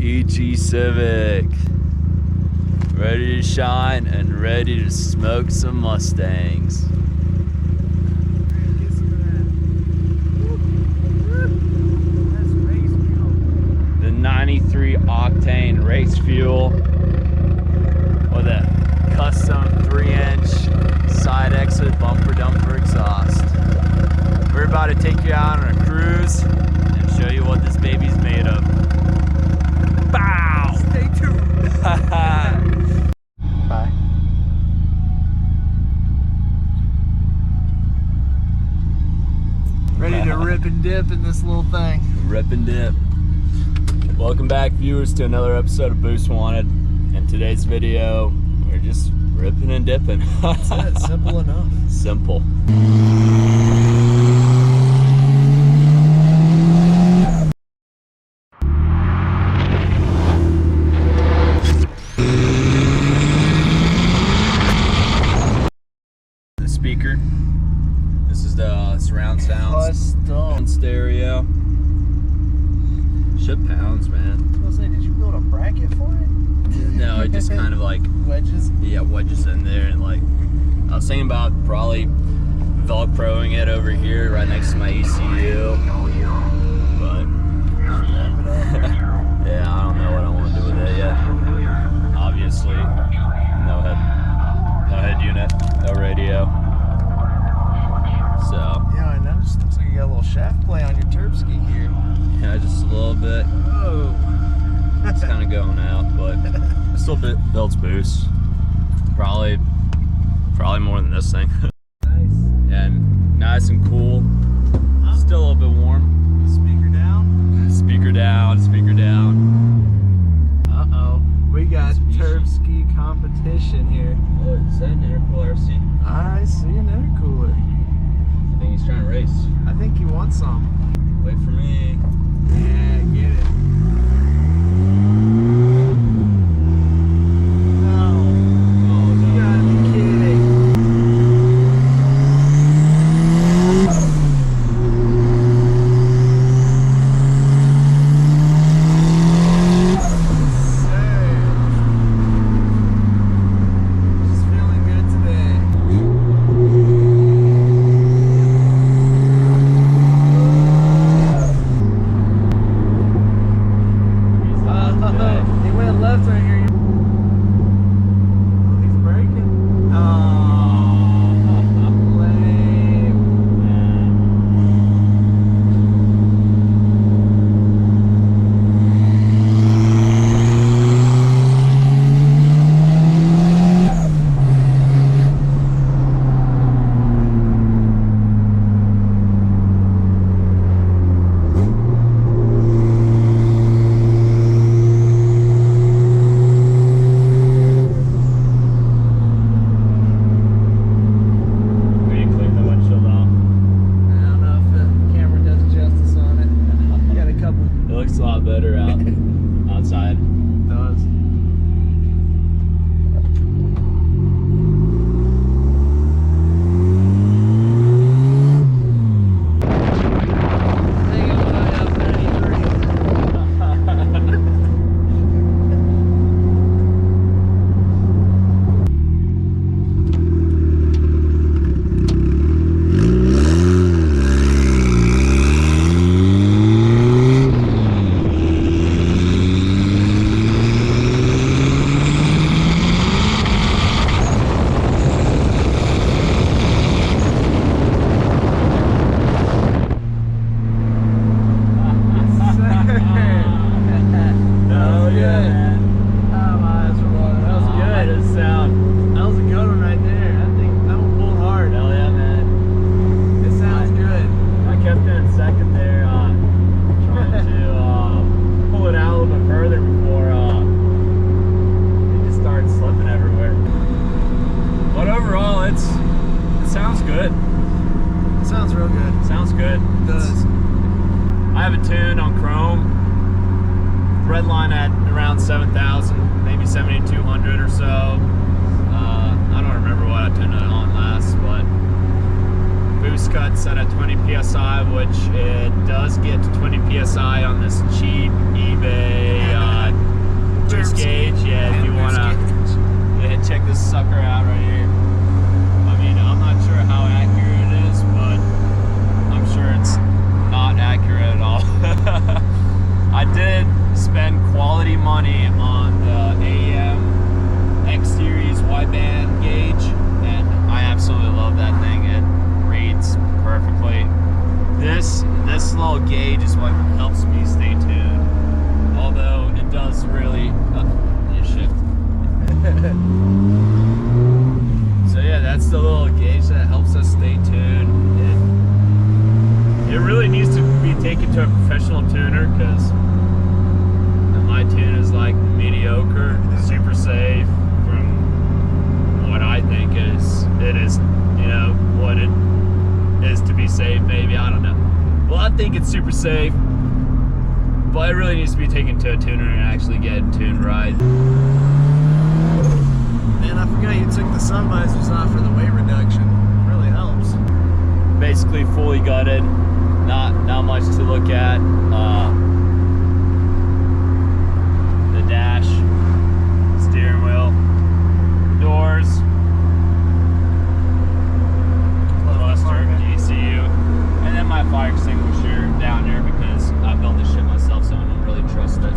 Civic. Ready to shine and ready to smoke some Mustangs. The 93 octane race fuel with a custom 3-inch side exit bumper dumper exhaust. We're about to take you out on a cruise and show you what this baby's made of. Bow! Stay tuned. Bye. Ready to rip and dip in this little thing. Rip and dip. Welcome back, viewers, to another episode of Boost Wanted. In today's video, we're just ripping and dipping. That's it. Simple enough. Simple. The speaker. This is the surround sounds. Custom Stereo. Shit pounds, man. I was saying, did you build a bracket for it? No, it just kind of like wedges. Yeah, wedges in there, and like I was thinking about probably Velcroing it over here right next to my ECU, but yeah, I don't know what I want to do with it yet. Obviously, no head unit, no radio. So yeah, I noticed. Looks like you got a little shaft play on your Turbski here. yeah, just a little bit. Oh, It's kind of going out, but it still builds boost. Probably more than this thing. nice. Yeah, nice and cool. Still a little bit warm. Speaker down. Speaker down. Speaker down. Uh-oh. We got Turbski competition here. Oh, is that an intercooler? See, I see an intercooler. I think he's trying to race. I think you want some. Wait for me. Yeah, get it. I have it tuned on Chrome. Redline at around 7,000, maybe 7,200 or so. I don't remember what I tuned it on last, but boost cut set at 20 PSI, which it does get to 20 PSI on this cheap eBay amps gauge, yeah, if you wanna check this sucker out right here. I mean, I'm not sure how accurate it is, but I'm sure it's not accurate at all. I did spend quality money on the AEM X Series wideband gauge, and I absolutely love that thing. It reads perfectly. This little gauge is what helps me stay tuned, although it does really shift. So yeah, that's the little gauge that helps us stay tuned. It really needs to be taken to a professional tuner, because my tune is like mediocre, super safe from what I think it is, you know, what it is to be safe, maybe, I don't know. Well, I think it's super safe, but it really needs to be taken to a tuner and actually get tuned right. Man, I forgot you took the sun visors off for the weight reduction. It really helps. Basically fully gutted, not much to look at. The dash, steering wheel, doors, cluster, ECU, and then my fire extinguisher down there because I built this shit myself, so I don't really trust it.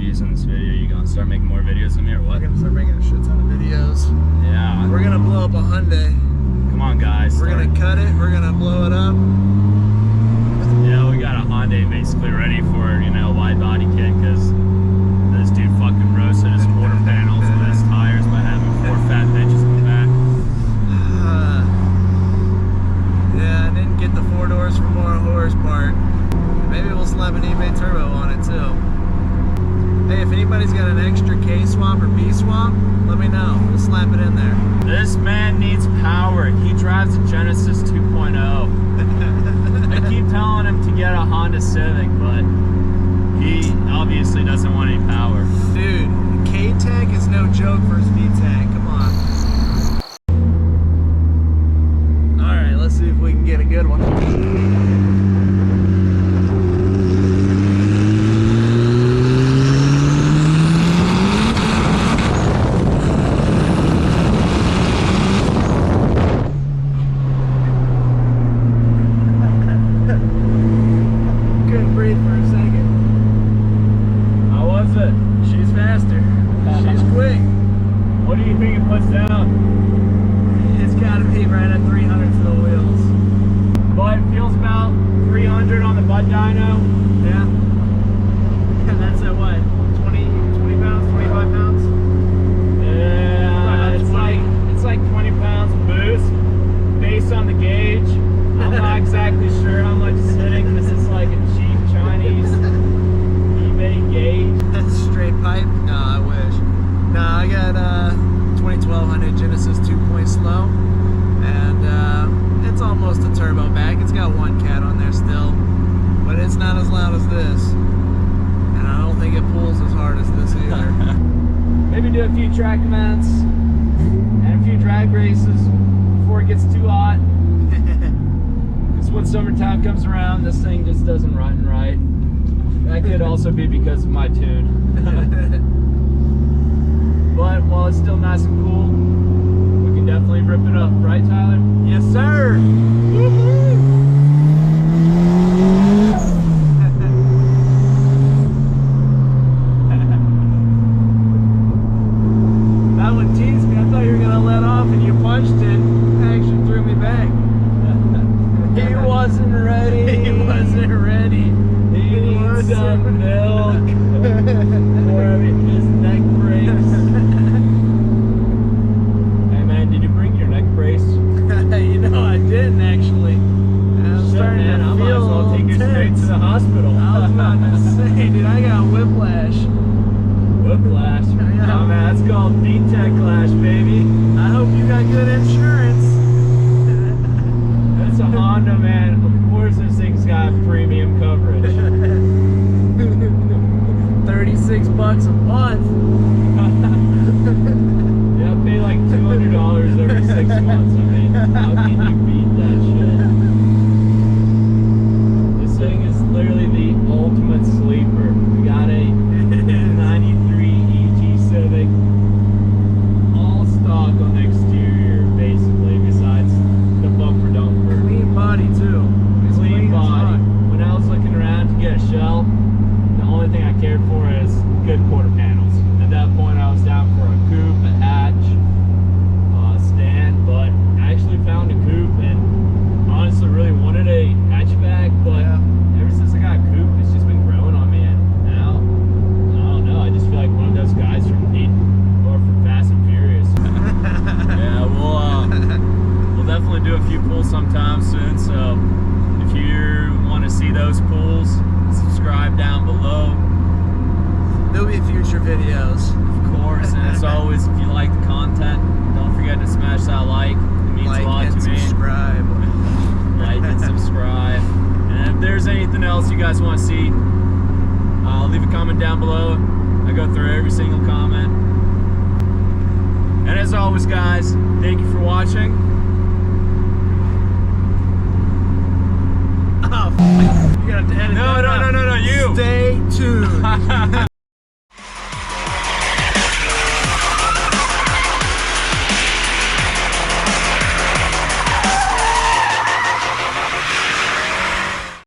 In this video, you gonna start making more videos of me or what? We're gonna start making a shit ton of videos. Yeah. We're gonna blow up a Hyundai. Come on, guys. We're gonna cut it. We're gonna blow it up. Yeah, we got a Hyundai basically ready for, you know, wide body kit, because this dude fucking roasted his quarter panels with his tires by having 4 fat bitches in the back. Yeah, I didn't get the 4 doors for more horse part. Maybe we'll slap an eBay turbo on it too. Hey, if anybody's got an extra K swap or B swap, let me know. We'll slap it in there. This man needs power. He drives a Genesis 2.0. I keep telling him to get a Honda Civic, but he obviously doesn't want any power. Dude, K-Tech is no joke for his VTEC. Come on. Alright, let's see if we can get a good one. Do a few track events and a few drag races before it gets too hot. Because when summertime comes around, this thing just doesn't run right. That could also be because of my tune. But while it's still nice and cool, we can definitely rip it up, right, Tyler? Yes, sir. Honda, man, of course this thing's got premium coverage. 36 bucks a month. Yeah, I pay like $200 every 6 months. I mean, how can you beat that shit? This thing is literally the ultimate sleeper. We got a 93 EG Civic, all stock on the exterior, basically, besides the bumper dumper. Clean body too. It's Clean as body. fuck. When I was looking around to get a shell, the only thing I cared for is good quarter panels. At that point, I was down for a coupe, a hatch, stand, but I actually found a coupe and honestly really wanted a hatchback, but ever since I got a coupe, it's just been growing on me, and now, I don't know, I just feel like one of those guys from Need or from Fast and Furious. Yeah, we'll definitely do a few pulls sometime soon, so if you want to see those pulls, subscribe down below. There'll be future videos. Of course, and as always, if you like the content, don't forget to smash that like. It means a lot to me. Subscribe. Like and subscribe. And if there's anything else you guys want to see, leave a comment down below. I go through every single comment. And as always, guys, thank you for watching. Oh, you gotta have to edit that out. No, you. Stay tuned.